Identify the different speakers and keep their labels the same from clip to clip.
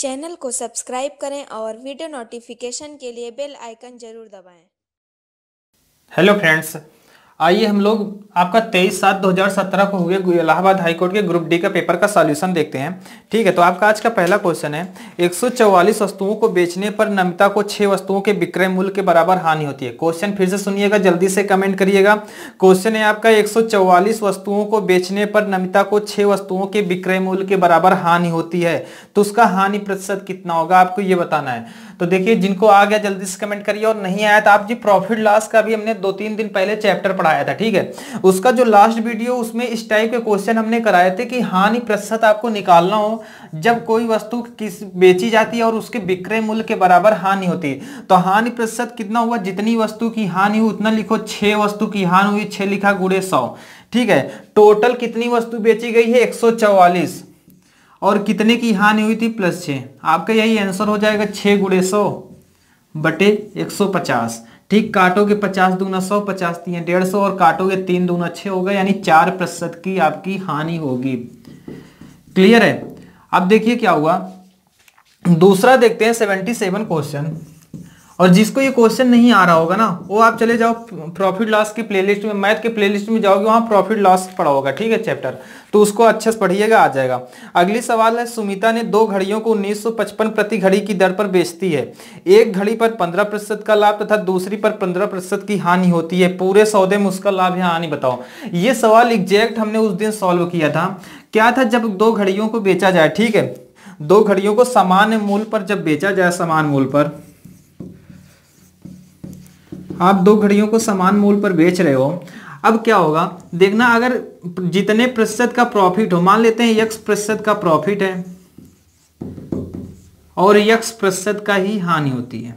Speaker 1: Channel को subscribe करें और वीडियो नोटिफिकेशन के लिए बेल आइकन जरूर दबाएं।
Speaker 2: हेलो फ्रेंड्स, आइए हम लोग आपका 23/7/2017 को हुए इलाहाबाद हाईकोर्ट के ग्रुप डी का पेपर का सॉल्यूशन देखते हैं। ठीक है, तो आपका आज का पहला क्वेश्चन है 144 वस्तुओं को बेचने पर नमिता को 6 वस्तुओं के विक्रय मूल्य के बराबर हानि होती है। क्वेश्चन फिर से सुनिएगा, जल्दी से कमेंट करिएगा। क्वेश्चन है आपका 144 वस्तुओं को बेचने पर नमिता को 6 वस्तुओं के विक्रय मूल्य के बराबर हानि होती है, तो उसका हानि प्रतिशत कितना होगा आपको ये बताना है। तो देखिए, जिनको आ गया जल्दी से कमेंट करिए, और नहीं आया तो आप जी प्रॉफिट लॉस का भी हमने 2-3 दिन पहले चैप्टर पढ़ाया था। ठीक है, उसका जो लास्ट वीडियो उसमें इस टाइप के क्वेश्चन हमने कराए थे कि हानि प्रतिशत आपको निकालना हो जब कोई वस्तु किस बेची जाती है और उसके विक्रय मूल्य के बराबर हानि होती है। तो हानि प्रतिशत कितना हुआ, जितनी वस्तु की हानि हुई उतना लिखो। 6 वस्तु की हानि हुई, 6 लिखा गुणे 100। ठीक है, टोटल कितनी वस्तु बेची गई है 144, और कितने की हानि हुई थी +6। आपका यही आंसर हो जाएगा 6 गुणे 100 बटे 150। ठीक, काटोगे 50 दूना 100, 50 3 150, और काटोगे 3 दूना 6 होगा, यानी 4% की आपकी हानि होगी। क्लियर है। अब देखिए क्या हुआ, दूसरा देखते हैं 77 क्वेश्चन। और जिसको ये क्वेश्चन नहीं आ रहा होगा ना, वो आप चले जाओ प्रॉफिट लॉस की प्लेलिस्ट में, मैथ के प्लेलिस्ट में जाओगे, वहां प्रॉफिट लॉस पढ़ा होगा। ठीक है चैप्टर, तो उसको अच्छे से पढ़िएगा, आ जाएगा। अगली सवाल है, सुमिता ने 2 घड़ियों को 1955 प्रति घड़ी की दर पर बेचती है। एक घड़ी पर 15% का लाभ तथा दूसरी पर 15% की हानि होती है। पूरे सौदे में उसका लाभ या हानि बताओ। ये सवाल एग्जैक्ट हमने उस दिन सॉल्व किया था। क्या था, जब 2 घड़ियों को बेचा जाए, ठीक है, 2 घड़ियों को समान मूल्य पर जब बेचा जाए, समान मूल्य पर, आप 2 घड़ियों को समान मूल्य पर बेच रहे हो। अब क्या होगा देखना, अगर जितने प्रतिशत का प्रॉफिट हो, मान लेते हैं x% का प्रॉफिट है और x% का ही हानि होती है,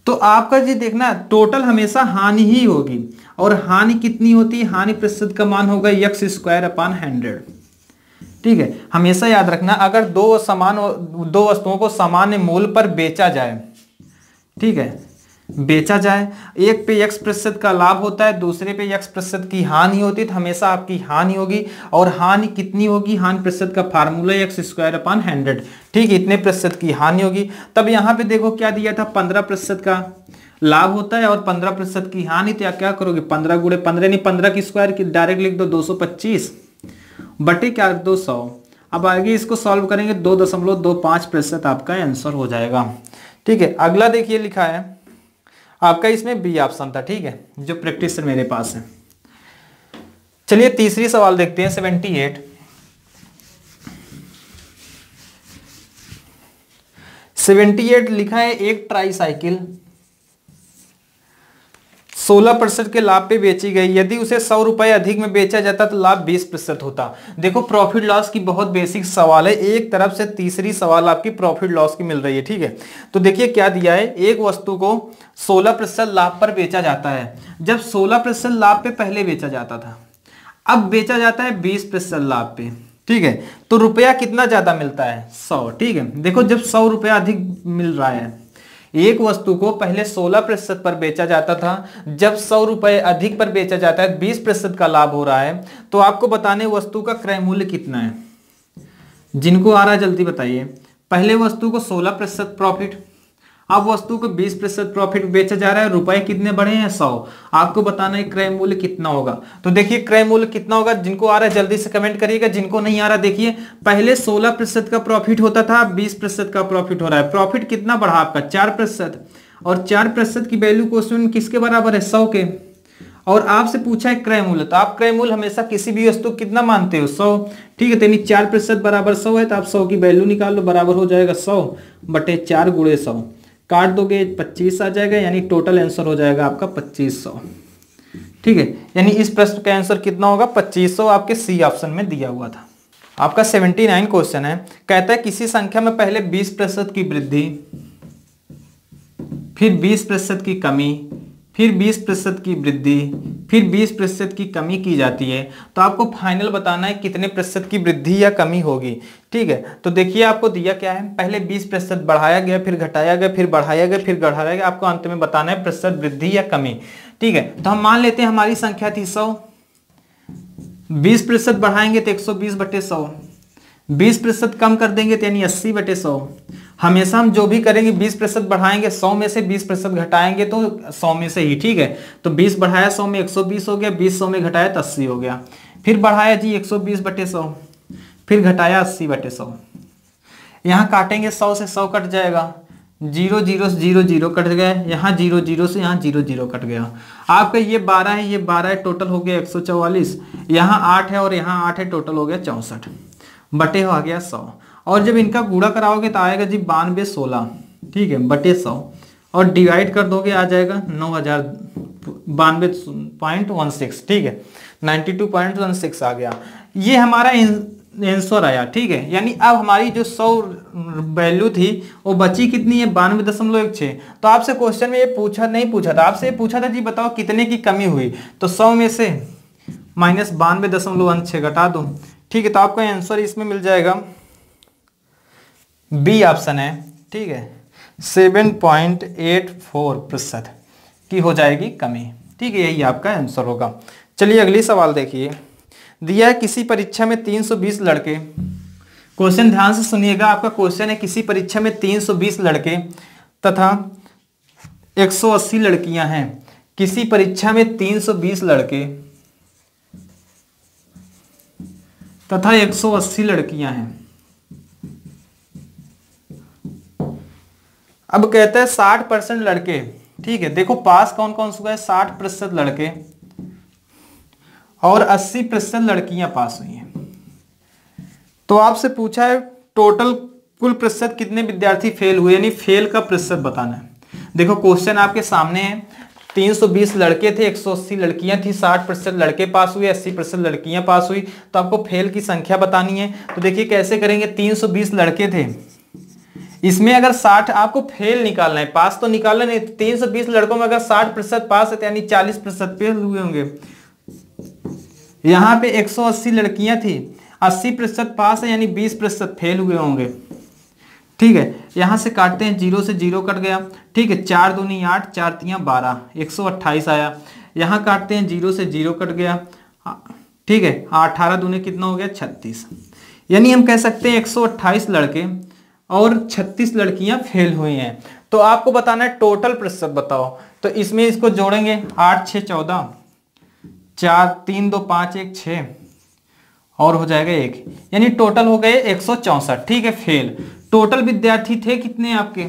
Speaker 2: तो आपका जी देखना टोटल हमेशा हानि ही होगी। और हानि कितनी होती है, हानि प्रतिशत का मान होगा x²/100। ठीक है, हमेशा याद रखना, अगर दो वस्तुओं को सामान्य मूल्य पर बेचा जाए, ठीक है, बेचा जाए, एक पे x% का लाभ होता है, दूसरे पे x% की हानि होती है, तो हमेशा आपकी हानि होगी। और हानि कितनी होगी, हानि प्रतिशत का फार्मूला x²/100। ठीक, इतने प्रतिशत की हानि होगी। तब यहाँ पे देखो क्या दिया था, 15% का लाभ होता है और 15% की हानि। तो क्या करोगे, 15 गुणे 15 नहीं, 15 की स्क्वायर की डायरेक्ट लिख दो, 225 बटे क्या 200। अब आगे इसको सॉल्व करेंगे, 2.25% आपका आंसर हो जाएगा। ठीक है, अगला देखिए लिखा है आपका, इसमें बी ऑप्शन था। ठीक है, जो प्रैक्टिस मेरे पास है। चलिए तीसरी सवाल देखते हैं 78 लिखा है, एक ट्राई साइकिल 16% के लाभ पे बेची गई। यदि उसे 100 रुपए अधिक में बेचा जाता तो लाभ 20% होता। देखो प्रॉफिट लॉस की बहुत बेसिक सवाल है, एक तरफ से तीसरी सवाल आपकी प्रॉफिट लॉस की मिल रही है। ठीक है, तो देखिए क्या दिया है, एक वस्तु को 16% लाभ पर बेचा जाता है। जब 16% लाभ पे पहले बेचा जाता था, अब बेचा जाता है 20% लाभ पे। ठीक है, तो रुपया कितना ज्यादा मिलता है, 100। ठीक है, देखो जब 100 रुपया अधिक मिल रहा है, एक वस्तु को पहले 16% पर बेचा जाता था, जब 100 रुपए अधिक पर बेचा जाता है, 20% का लाभ हो रहा है। तो आपको बताने वस्तु का क्रय मूल्य कितना है। जिनको आ रहा है जल्दी बताइए। पहले वस्तु को 16% प्रॉफिट, अब वस्तु को 20% प्रॉफिट बेचा जा रहा है, रुपए कितने बढ़े हैं, 100। आपको बताना है क्रय मूल्य कितना होगा। तो देखिए क्रय मूल्य कितना होगा, जिनको आ रहा है जल्दी से कमेंट करिएगा, जिनको नहीं आ रहा देखिए, पहले 16% का प्रॉफिट होता था, 20% का प्रॉफिट हो रहा है। प्रॉफिट कितना बढ़ा आपका, 4%, और 4% की वैल्यू क्वेश्चन किसके बराबर है, 100 के। और आपसे पूछा है क्रय मूल्य, तो आप क्रय मूल्य हमेशा किसी भी वस्तु कितना मानते हो, 100। ठीक है, तो 4% बराबर 100 है, तो आप 100 की वैल्यू निकाल लो, बराबर हो जाएगा 100 बटे 4 गुणे 100। काट दोगे 25 आ जाएगा, यानी टोटल आंसर हो जाएगा आपका 2500। ठीक है, यानी इस प्रश्न का आंसर कितना होगा, 2500 आपके सी ऑप्शन में दिया हुआ था। आपका 79 क्वेश्चन है, कहता है किसी संख्या में पहले 20% की वृद्धि, फिर 20% की कमी, फिर 20% की वृद्धि, फिर 20% की कमी की जाती है, तो आपको फाइनल बताना है कितने प्रतिशत की वृद्धि या कमी होगी। ठीक है, तो देखिए आपको दिया क्या है, पहले 20% बढ़ाया गया, फिर घटाया गया, फिर बढ़ाया गया, फिर बढ़ाया गया, आपको अंत में बताना है प्रतिशत वृद्धि या कमी। ठीक है, तो हम मान लेते हैं हमारी संख्या थी 100, 20% बढ़ाएंगे तो 120 बटे 100, 20% कम कर देंगे तो यानी 80/100। हमेशा हम जो भी करेंगे 20% बढ़ाएंगे, 100 में से 20% घटाएंगे तो 100 में से ही, ठीक है। तो 20 बढ़ाया 100 में 120 हो गया, 20 100 में घटाया तो 80 हो गया। फिर बढ़ाया जी 120/100, फिर घटाया 80/100। यहाँ काटेंगे 100 से 100 कट जाएगा, 0 0 से 0 0 कट गया, यहाँ 0 0 से यहाँ 0 0 कट गया। आपका ये 12 है, ये 12 है, टोटल हो गया 144। यहाँ 8 है और यहाँ 8 है, टोटल हो गया 64 बटे हो आ गया 100। और जब इनका गुणा कराओगे तो आएगा जी 9216, ठीक है, बटे 100। और डिवाइड कर दोगे आ जाएगा 9092.16, ठीक है, 92.16 आ गया। ये हमारा आंसर आया, ठीक है। यानी अब हमारी जो 100 वैल्यू थी वो बची कितनी है, 92.16। तो आपसे क्वेश्चन में ये नहीं पूछा था, आपसे ये पूछा था जी बताओ कितने की कमी हुई, तो 100 में से माइनस 92.16 घटा दो, ठीक है। तो आपका आंसर इसमें मिल जाएगा, बी ऑप्शन है, ठीक है, 7.84% की हो जाएगी कमी, ठीक है, यही आपका आंसर होगा। चलिए अगली सवाल देखिए। दिया है किसी परीक्षा में 320 लड़के, क्वेश्चन ध्यान से सुनिएगा, आपका क्वेश्चन है किसी परीक्षा में 320 लड़के तथा 180 लड़कियां हैं। किसी परीक्षा में 320 लड़के तथा 180 लड़कियां हैं। अब कहता है 60% लड़के, ठीक है। देखो पास कौन कौन से हुआ है, 60% लड़के और 80% लड़कियां पास हुई हैं। तो आपसे पूछा है टोटल कुल प्रतिशत कितने विद्यार्थी फेल हुए, यानी फेल का प्रतिशत बताना है। देखो क्वेश्चन आपके सामने है, 320 लड़के थे, 180 लड़कियां थी, 60% लड़के पास हुए, 80% लड़कियां पास हुई। तो आपको फेल की संख्या बतानी है। तो देखिए कैसे करेंगे, 320 लड़के थे, इसमें अगर 60 आपको फेल निकालना है, पास तो निकालना नहीं। 320 लड़कों में अगर 60% पास है तो यानी 40% फेल हुए होंगे। यहाँ पे 180 लड़कियां थी, 80% पास है यानी 20% फेल हुए होंगे, ठीक है। यहां से काटते हैं, 0 से 0 कट गया, ठीक है, 4 दूनी 8, 4 तियां 12, 128 आया। यहाँ काटते हैं, 0 से 0 कट गया, ठीक है, 18 दूनी कितना हो गया, 36। यानी हम कह सकते हैं 128 लड़के और 36 लड़कियां फेल हुई हैं। तो आपको बताना है टोटल प्रतिशत बताओ। तो इसमें इसको जोड़ेंगे, 8 6 14, 4 3 2 5 1 6 और हो जाएगा 1, यानी टोटल हो गए 164, ठीक है, फेल। टोटल विद्यार्थी थे कितने आपके,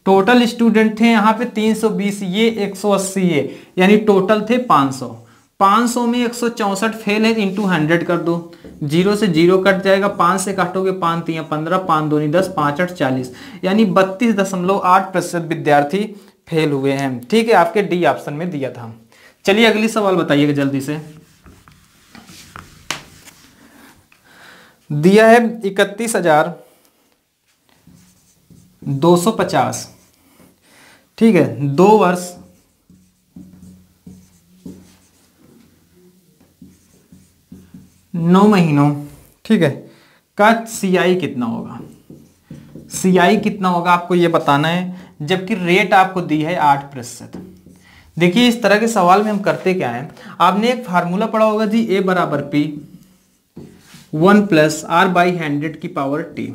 Speaker 2: टोटल स्टूडेंट थे यहाँ पे 320, ये 180 है, यानी टोटल थे 500। 500 में 164 फेल है, इंटू 100 कर दो, 0 से 0 कट जाएगा, 5 से काटोगे 5 तियां 15, 5 दूनी 10, 5 8 40, यानी 32.8% विद्यार्थी फेल हुए हैं, ठीक है। आपके डी ऑप्शन में दिया था। चलिए अगली सवाल बताइएगा जल्दी से। दिया है 31,250, ठीक है, 2 वर्ष 9 महीनों, ठीक है, का CI कितना होगा। CI कितना होगा आपको ये बताना है, जबकि रेट आपको दी है 8%। देखिए इस तरह के सवाल में हम करते क्या है, आपने एक फार्मूला पढ़ा होगा जी, A बराबर P 1 + R/100⁻t,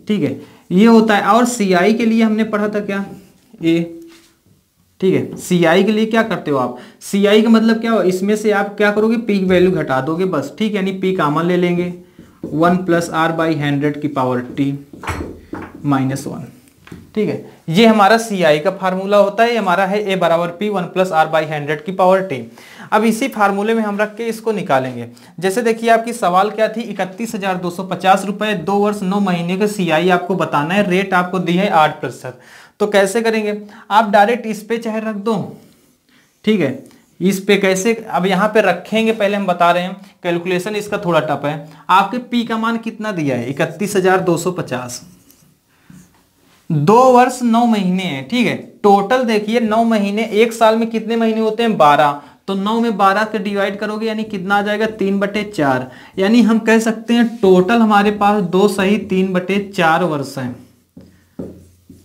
Speaker 2: ठीक है, ये होता है। और CI के लिए हमने पढ़ा था क्या, A, ठीक है। CI के लिए क्या करते हो आप, CI का मतलब क्या हो, इसमें से आप क्या करोगे, P की वैल्यू घटा दोगे बस, ठीक है, यानी P कॉमन ले लेंगे, 1 + R/100⁻t -1, ठीक है। ये हमारा CI का फार्मूला होता है, हमारा है A बराबर P 1 + R/100⁻t। अब इसी फार्मूले में हम रख के इसको निकालेंगे। जैसे देखिए आपकी सवाल क्या थी, 31,250 रुपए, 2 वर्ष 9 महीने का CI आपको बताना है, रेट आपको दी है 8%। तो कैसे करेंगे, आप डायरेक्ट इस पे चाहे रख दो, ठीक है, इस पे कैसे, अब यहाँ पे रखेंगे, पहले हम बता रहे हैं, कैलकुलेशन इसका थोड़ा टफ है। आपके P का मान कितना दिया है, 31,250, 2 वर्ष 9 महीने हैं, ठीक है। टोटल देखिए 9 महीने, एक साल में कितने महीने होते हैं, 12, तो 9 में 12 के डिवाइड करोगे यानी कितना आ जाएगा, 3/4, यानी हम कह सकते हैं टोटल हमारे पास 2 सही 3/4 वर्ष हैं।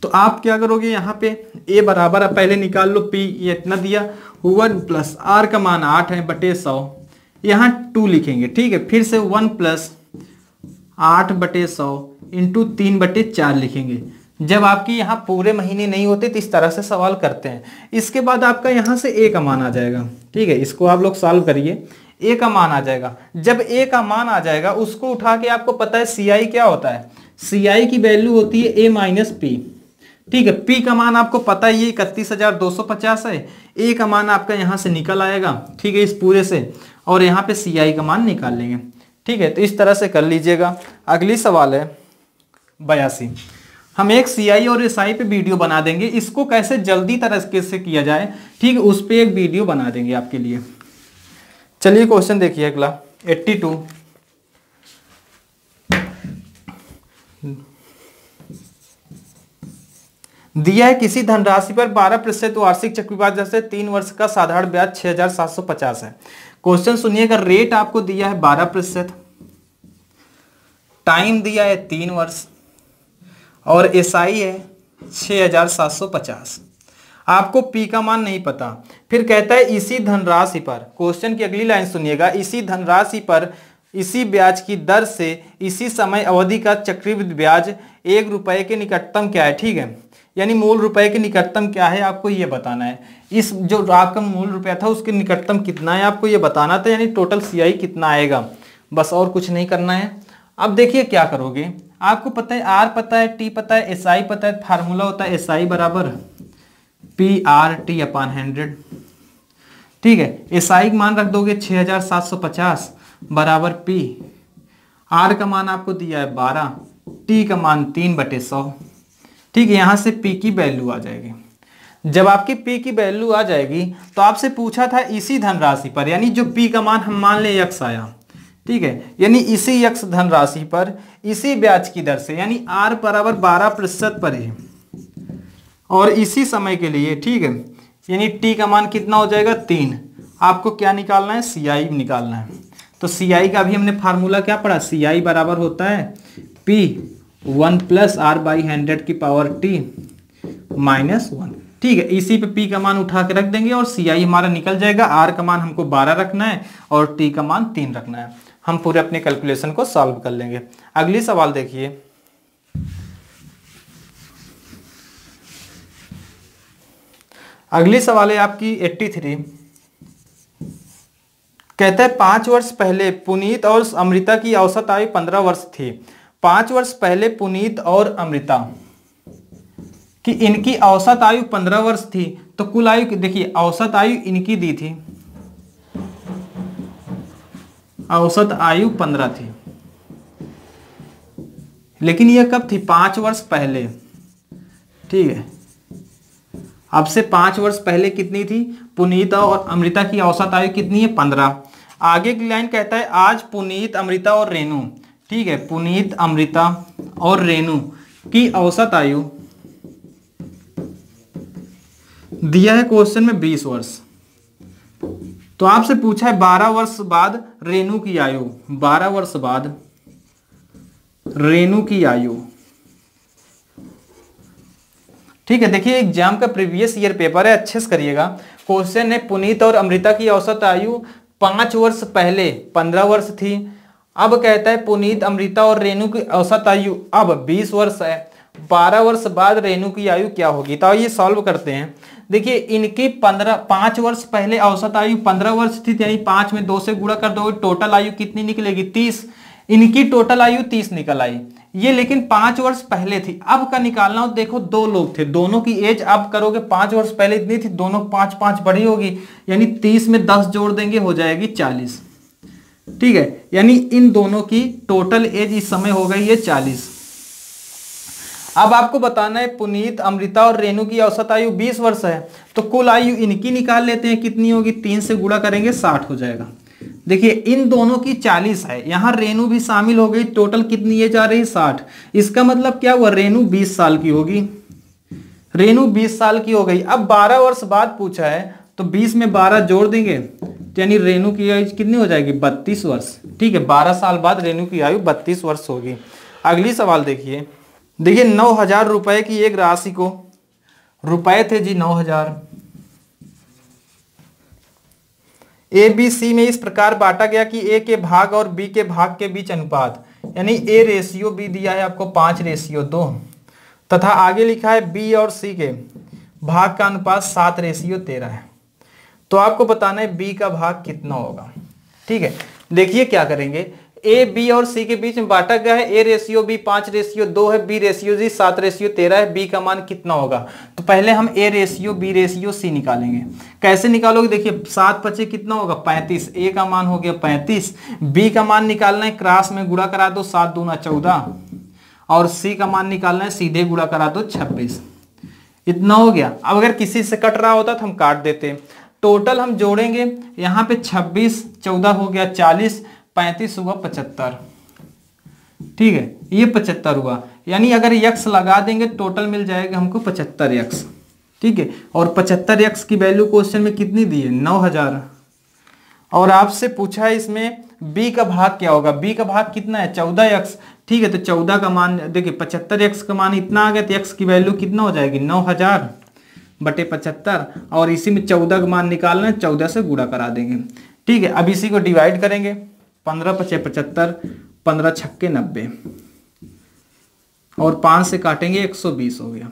Speaker 2: तो आप क्या करोगे, यहाँ पे A बराबर पहले निकाल लो, P ये इतना दिया, 1 + R का मान 8 है बटे 100, यहाँ 2 लिखेंगे, ठीक है। फिर से 1 + 8/100 इंटू 3/4 लिखेंगे। जब आपकी यहाँ पूरे महीने नहीं होते तो इस तरह से सवाल करते हैं। इसके बाद आपका यहाँ से ए का मान आ जाएगा। ठीक है, इसको आप लोग सॉल्व करिए, ए का मान आ जाएगा। जब ए का मान आ जाएगा उसको उठा के, आपको पता है सी आई क्या होता है, सी आई की वैल्यू होती है ए माइनस पी। ठीक है, पी का मान आपको पता है ये 31,250 है। ए का मान आपका यहाँ से निकल आएगा। ठीक है, इस पूरे से, और यहाँ पे सी आई का मान निकाल लेंगे। ठीक है, तो इस तरह से कर लीजिएगा। अगली सवाल है 82। हम एक सीआई और एसआई पे वीडियो बना देंगे, इसको कैसे जल्दी तरीके से किया जाए, ठीक है, उस पे एक वीडियो बना देंगे आपके लिए। चलिए क्वेश्चन देखिए अगला 82। दिया है किसी धनराशि पर 12% वार्षिक चक्रवृद्धि दर से 3 वर्ष का साधारण ब्याज 6,750 है। क्वेश्चन सुनिएगा, रेट आपको दिया है 12%, टाइम दिया है 3 वर्ष, और एसआई है 6,750। आपको पी का मान नहीं पता। फिर कहता है इसी धनराशि पर, क्वेश्चन की अगली लाइन सुनिएगा, इसी धनराशि पर इसी ब्याज की दर से इसी समय अवधि का चक्रवृद्धि ब्याज 1 रुपए के निकटतम क्या है। ठीक है, यानी मूल रुपए के निकटतम क्या है आपको ये बताना है। इस जो आपका मूल रुपया था उसके निकटतम कितना है आपको ये बताना था, यानी टोटल सीआई कितना आएगा, बस और कुछ नहीं करना है। अब देखिए क्या करोगे, आपको पता है आर पता है, टी पता है, एसआई पता है, फार्मूला होता है एसआई बराबर पी आर टी अपॉन 100। ठीक है, एसआई मान रख दोगे 6,750 बराबर पी, आर का मान आपको दिया है 12, टी का मान 3/100। ठीक है, यहां से पी की वैल्यू आ जाएगी। जब आपकी पी की वैल्यू आ जाएगी तो आपसे पूछा था इसी धनराशि पर, यानी जो पी का मान हम मान ले यक्स आया। ठीक है, यानी इसी यक्स धनराशि पर इसी ब्याज की दर से, यानी आर बराबर 12% पर ही, और इसी समय के लिए। ठीक है, यानी टी का मान कितना हो जाएगा 3। आपको क्या निकालना है, सी आई निकालना है। तो सी आई का भी हमने फार्मूला क्या पढ़ा, सी आई बराबर होता है पी 1 + r/100⁻t -1। ठीक है, इसी पे पी का मान उठा के रख देंगे और सी आई हमारा निकल जाएगा। आर का मान हमको 12 रखना है और टी का मान 3 रखना है। हम पूरे अपने कैलकुलेशन को सॉल्व कर लेंगे। अगली सवाल देखिए, अगली सवाल है आपकी 83। कहता है 5 वर्ष पहले पुनीत और अमृता की औसत आयु 15 वर्ष थी। 5 वर्ष पहले पुनीत और अमृता कि इनकी औसत आयु 15 वर्ष थी, तो कुल आयु देखिए, औसत आयु इनकी दी थी, औसत आयु 15 थी, लेकिन यह कब थी, 5 वर्ष पहले। ठीक है, अब से 5 वर्ष पहले कितनी थी, पुनीता और अमृता की औसत आयु कितनी है, 15। आगे की लाइन कहता है आज पुनीत, अमृता और रेणु, ठीक है, पुनीत, अमृता और रेणु की औसत आयु दिया है क्वेश्चन में 20 वर्ष। तो आपसे पूछा है 12 वर्ष बाद रेणु की आयु, 12 वर्ष बाद रेणु की आयु। ठीक है, देखिए एग्जाम का प्रीवियस ईयर पेपर है, अच्छे से करिएगा। क्वेश्चन है पुनीत और अमृता की औसत आयु 5 वर्ष पहले 15 वर्ष थी, अब कहता है पुनीत, अमृता और रेणु की औसत आयु अब 20 वर्ष है। 12 वर्ष बाद रेणु की आयु क्या होगी, तो ये सॉल्व करते हैं। देखिए इनकी 5 वर्ष पहले औसत आयु 15 वर्ष थी, यानी 5 में 2 से गुणा कर दोगे, टोटल आयु कितनी निकलेगी, 30। इनकी टोटल आयु 30 निकल आई, ये लेकिन 5 वर्ष पहले थी। अब का निकालना हो, देखो 2 लोग थे, दोनों की एज अब करोगे 5 वर्ष पहले इतनी थी, दोनों 5-5 बड़ी होगी, यानी 30 में 10 जोड़ देंगे हो जाएगी 40। ठीक है, यानी इन दोनों की टोटल एज इस समय हो गई है 40। अब आपको बताना है पुनीत, अमृता और रेणु की औसत आयु 20 वर्ष है, तो कुल आयु इनकी निकाल लेते हैं, कितनी होगी, 3 से गुणा करेंगे 60 हो जाएगा। देखिए इन दोनों की 40 है, यहां रेणु भी शामिल हो गई, टोटल कितनी एज आ रही, 60। इसका मतलब क्या हुआ, रेणु 20 साल की होगी, रेणु 20 साल की हो गई। अब 12 वर्ष बाद पूछा है, तो 20 में 12 जोड़ देंगे, यानी रेणु की आयु कितनी हो जाएगी, 32 वर्ष। ठीक है, 12 साल बाद रेणु की आयु 32 वर्ष होगी। अगली सवाल देखिए, 9,000 रुपए की एक राशि को, रुपए थे जी 9,000, ए बी सी में इस प्रकार बांटा गया कि ए के भाग और बी के भाग के बीच अनुपात, यानी ए रेशियो बी दिया है आपको 5:2 तथा आगे लिखा है बी और सी के भाग का अनुपात 7:13 है। तो आपको बताना है बी का भाग कितना होगा। ठीक है, देखिए क्या करेंगे, ए बी और सी के बीच में बांटा गया है, ए रेशियो बी 5:2 है, बी रेशियो जी 7:13 है, बी का मान कितना होगा। तो पहले हम A ratio B ratio C निकालेंगे। कैसे निकालोगे, देखिए 7 पचे कितना होगा 35, ए का मान हो गया 35, बी का मान निकालना है क्रॉस में गुणा करा दो 7 दूना 14 और सी का मान निकालना है सीधे गुणा करा दो 26, इतना हो गया। अब अगर किसी से कट रहा होता तो हम काट देते। टोटल हम जोड़ेंगे, यहाँ पे 26 14 हो गया 40, 35 हुआ 75। ठीक है, ये 75 हुआ, यानी अगर यक्स लगा देंगे टोटल मिल जाएगा हमको 75 यक्स। ठीक है, और 75 यक्स की वैल्यू क्वेश्चन में कितनी दी है 9000। और आपसे पूछा है इसमें बी का भाग क्या होगा, बी का भाग कितना है 14 यक्स। ठीक है, तो 14 का मान देखिए 75 यक्स का मान इतना आ गया, तो यक्स की वैल्यू कितना हो जाएगी 9000 बटे 75 और इसी में 14 का मान निकालना है, 14 से गुणा करा देंगे। ठीक है, अब इसी को डिवाइड करेंगे, 15 पचे 75, 15 छक्के 90 और 5 से काटेंगे 120 हो गया।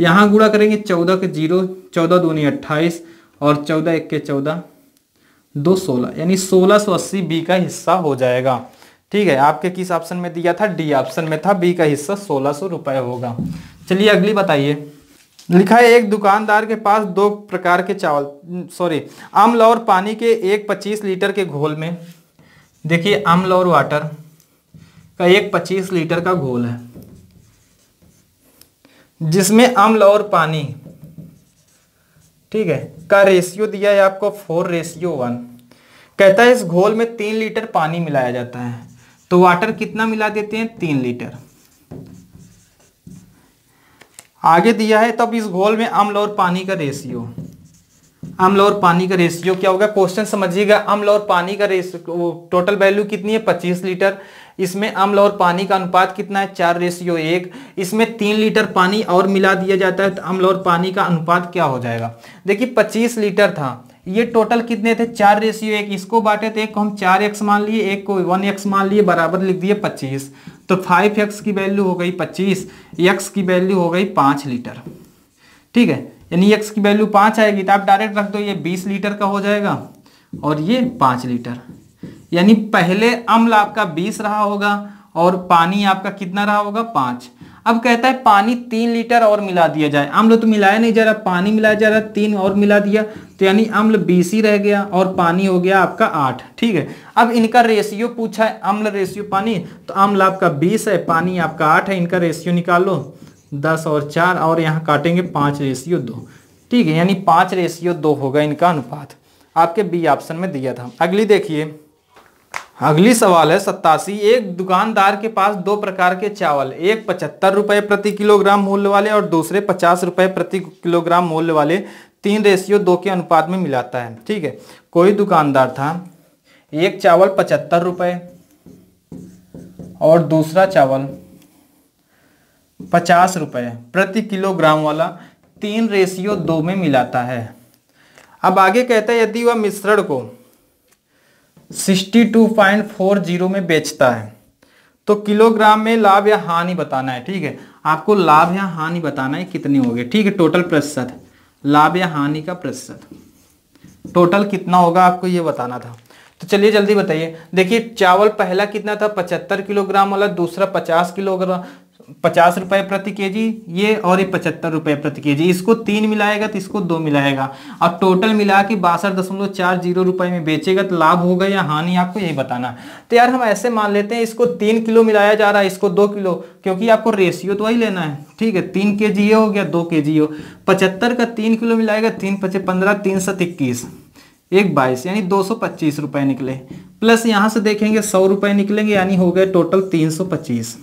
Speaker 2: यहाँ गुणा करेंगे 14 के 0, 14 दूनी 28 और 14 एक के 14, 2 16, यानी 1680 बी का हिस्सा हो जाएगा। ठीक है, आपके किस ऑप्शन में दिया था, डी ऑप्शन में था, बी का हिस्सा 1600 रुपए होगा। चलिए अगली बताइए। लिखा है एक दुकानदार के पास 2 प्रकार के अम्ल और पानी के एक 25 लीटर के घोल में, देखिए अम्ल और वाटर का एक 25 लीटर का घोल है जिसमें अम्ल और पानी, ठीक है, का रेशियो दिया है आपको 4:1। कहता है इस घोल में 3 लीटर पानी मिलाया जाता है, तो वाटर कितना मिला देते हैं 3 लीटर। आगे दिया है तब इस घोल में अम्ल और पानी का रेशियो, अम्ल और पानी का रेशियो क्या होगा, क्वेश्चन समझिएगा। अम्ल और पानी का रेशियो टोटल वैल्यू कितनी है 25 लीटर, इसमें अम्ल और पानी का अनुपात कितना है 4:1, इसमें 3 लीटर पानी और मिला दिया जाता है, तो अम्ल और पानी का अनुपात क्या हो जाएगा। देखिए 25 लीटर था, ये टोटल कितने थे 4:1, इसको बांटे थे, एक को हम 4x मान लिए, एक को 1x मान लिए, बराबर लिख दिए 25, तो 5x की वैल्यू हो गई 25, x की वैल्यू हो गई 5 लीटर। ठीक है, यानी x की वैल्यू 5 आएगी, तो आप डायरेक्ट रख दो, ये 20 लीटर का हो जाएगा और ये 5 लीटर। यानी पहले अम्ल आपका 20 रहा होगा और पानी आपका कितना रहा होगा 5। अब कहता है पानी 3 लीटर और मिला दिया जाए, अम्ल तो मिलाया नहीं जा रहा, पानी मिलाया जा रहा, 3 और मिला दिया, तो यानी अम्ल 20 ही रह गया और पानी हो गया आपका 8। ठीक है, अब इनका रेशियो पूछा है, अम्ल रेशियो पानी, तो अम्ल आपका 20 है, पानी आपका 8 है, इनका रेशियो निकाल लो 10 और 4 और यहाँ काटेंगे 5:2। ठीक है, यानी 5:2 होगा इनका अनुपात, आपके बी ऑप्शन में दिया था। अगली देखिए, अगली सवाल है 87। एक दुकानदार के पास 2 प्रकार के चावल, एक 75 रुपए प्रति किलोग्राम मूल्य वाले और दूसरे 50 रुपए प्रति किलोग्राम मूल्य वाले 3:2 के अनुपात में मिलाता है। ठीक है, कोई दुकानदार था, एक चावल 75 रुपए और दूसरा चावल 50 रुपए प्रति किलोग्राम वाला 3:2 में मिलाता है। अब आगे कहता है यदि वह मिश्रण को 62.40 में बेचता है तो किलोग्राम में लाभ या हानि बताना है। ठीक है, आपको लाभ या हानि बताना है कितनी होगी। ठीक है, टोटल प्रतिशत, लाभ या हानि का प्रतिशत टोटल कितना होगा आपको ये बताना था। तो चलिए जल्दी बताइए। देखिए चावल पहला कितना था 75 किलोग्राम वाला, दूसरा 50 रुपए प्रति केजी ये, और ये 75 रुपए प्रति केजी। इसको 3 मिलाएगा तो इसको 2 मिलाएगा और टोटल मिला के 62.40 रुपए में बेचेगा, तो लाभ होगा या हानि आपको यही बताना है। तो यार हम ऐसे मान लेते हैं इसको 3 किलो मिलाया जा रहा है, इसको 2 किलो, क्योंकि आपको रेशियो तो वही लेना है। ठीक है, 3 केजी ये हो गया, 2 केजी हो, 75 का 3 किलो मिलाएगा, 3 × 5 = 15, 3 × 7 = 21, 1 22, यानी 225 रुपए निकले। प्लस यहाँ से देखेंगे 100 रुपए निकलेंगे, यानी हो गए टोटल 325।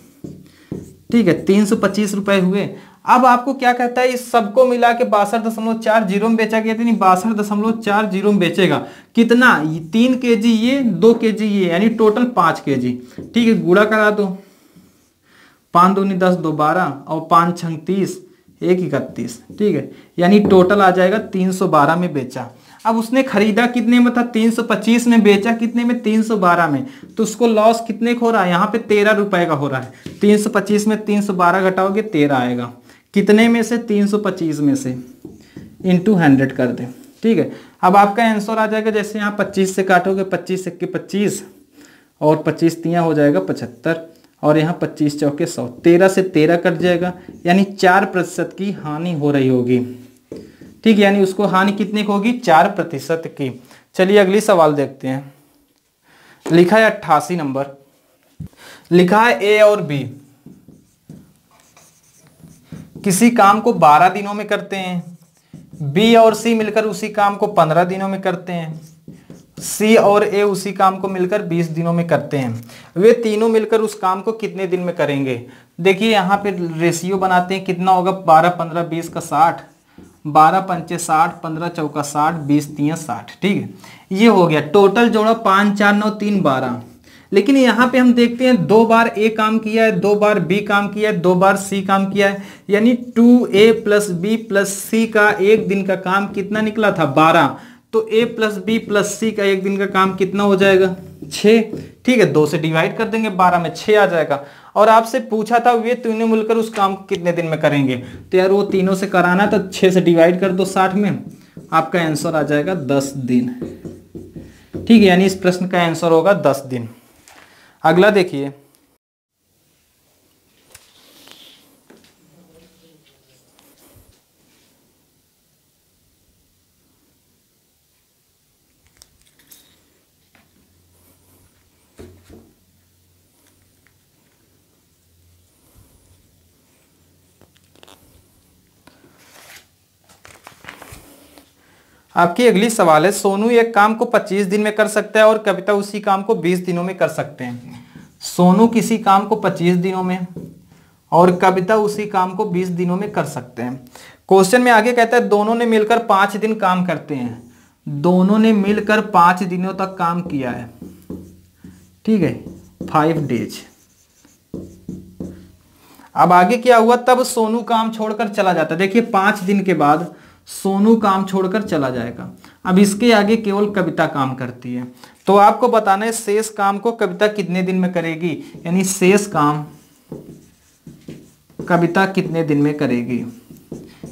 Speaker 2: ठीक है, 325 रुपए हुए। अब आपको क्या कहता है, इस सबको मिला के 62.40 में बेचा गया, यानी 62.40 में बेचेगा कितना, 3 केजी ये, 2 केजी ये, यानी टोटल 5 केजी। ठीक है, गुणा करा दो, 5 दूनी 10, 2 12 और 5 6 30, 1 31। ठीक है, यानी टोटल आ जाएगा 312 में बेचा। अब उसने खरीदा कितने में था, 325 में, बेचा कितने में, 312 में, तो उसको लॉस कितने को हो रहा है, यहाँ पे 13 रुपए का हो रहा है। 325 में 312 घटाओगे 13 आएगा, कितने में से, 325 में से, इंटू 100 कर दे। ठीक है, अब आपका आंसर आ जाएगा, जैसे यहाँ 25 से काटोगे, 25 के 25 और 25 तियाँ हो जाएगा 75, और यहाँ 25 चौके 100, 13 से 13 कट जाएगा, यानी 4% की हानि हो रही होगी। ठीक है, यानी उसको हानि कितने की होगी, 4% की। चलिए अगली सवाल देखते हैं। लिखा है 88 नंबर, लिखा है ए और बी किसी काम को 12 दिनों में करते हैं, बी और सी मिलकर उसी काम को 15 दिनों में करते हैं, सी और ए उसी काम को मिलकर 20 दिनों में करते हैं। वे तीनों मिलकर उस काम को कितने दिन में करेंगे। देखिए यहाँ पे रेशियो बनाते हैं, कितना होगा, 12 15 20 का 60, 12 पंचे 60, 15 चौका 60, 20 तियाँ 60। ठीक है, ये हो गया। टोटल जोड़ा 5 4 9 3 12। लेकिन यहाँ पे हम देखते हैं 2 बार ए काम किया है, 2 बार बी काम किया है, 2 बार सी काम किया है, यानी 2a + b + c का एक दिन का काम कितना निकला था, 12। तो a + b + c का एक दिन का काम कितना हो जाएगा, 6। ठीक है, 2 से डिवाइड कर देंगे, 12 में 6 आ जाएगा। और आपसे पूछा था वे तीनों मिलकर उस काम को कितने दिन में करेंगे, तो यार वो तीनों से कराना तो 6 से डिवाइड कर दो 60 में, आपका आंसर आ जाएगा 10 दिन। ठीक है, यानी इस प्रश्न का आंसर होगा 10 दिन। अगला देखिए, आपकी अगली सवाल है, सोनू एक काम को 25 दिन में कर सकता है और कविता उसी काम को 20 दिनों में कर सकते हैं। सोनू किसी काम को 25 दिनों में और कविता उसी काम को 20 दिनों में कर सकते हैं। क्वेश्चन में आगे कहता है दोनों ने मिलकर 5 दिन काम करते हैं, दोनों ने मिलकर 5 दिनों तक काम किया है। ठीक है, 5 डेज। अब आगे क्या हुआ, तब सोनू काम छोड़कर चला जाता है। देखिए 5 दिन के बाद सोनू काम छोड़कर चला जाएगा। अब इसके आगे केवल कविता काम करती है, तो आपको बताना है शेष काम को कविता कितने दिन में करेगी, यानी शेष काम कविता कितने दिन में करेगी।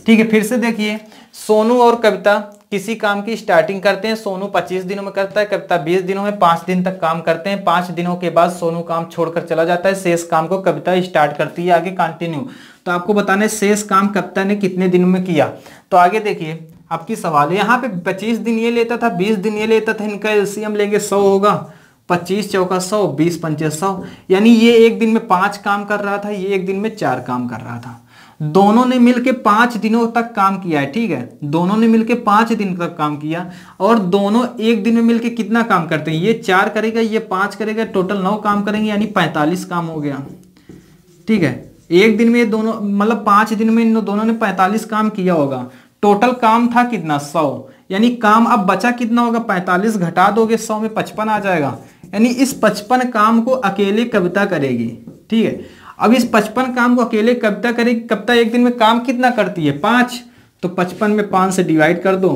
Speaker 2: ठीक है, फिर से देखिए, सोनू और कविता किसी काम की स्टार्टिंग करते हैं, सोनू 25 दिनों में करता है, कविता 20 दिनों में, 5 दिन तक काम करते हैं। 5 दिनों के बाद सोनू काम छोड़कर चला जाता है, शेष काम को कविता स्टार्ट करती है आगे कंटिन्यू। तो आपको बताना है शेष काम कविता ने कितने दिनों में किया। तो आगे देखिए आपकी सवाल है, यहाँ पे 25 दिन ये लेता था, 20 दिन ये लेता था, इनका एलसीएम लेंगे 100 होगा, 25 चौका 100, 20 पंचे 100, यानी ये एक दिन में 5 काम कर रहा था, ये एक दिन में 4 काम कर रहा था। दोनों ने मिलके 5 दिनों तक काम किया है। ठीक है, दोनों ने मिलके 5 दिन तक काम किया, और दोनों एक दिन में मिलके कितना काम करते हैं, ये 4 करेगा, ये 5 करेगा, टोटल 9 काम करेंगे, यानी 45 काम हो गया। ठीक है, एक दिन में दोनों मतलब 5 दिन में इन दोनों ने 45 काम किया होगा। टोटल काम था कितना, 100, यानी काम अब बचा कितना होगा, 45 घटा दोगे 100 में 55 आ जाएगा, यानी इस 55 काम को अकेले कविता करेगी। ठीक है, अब इस 55 काम को अकेले कविता करेगी। कविता एक दिन में काम कितना करती है, 5, तो 55 में 5 से डिवाइड कर दो,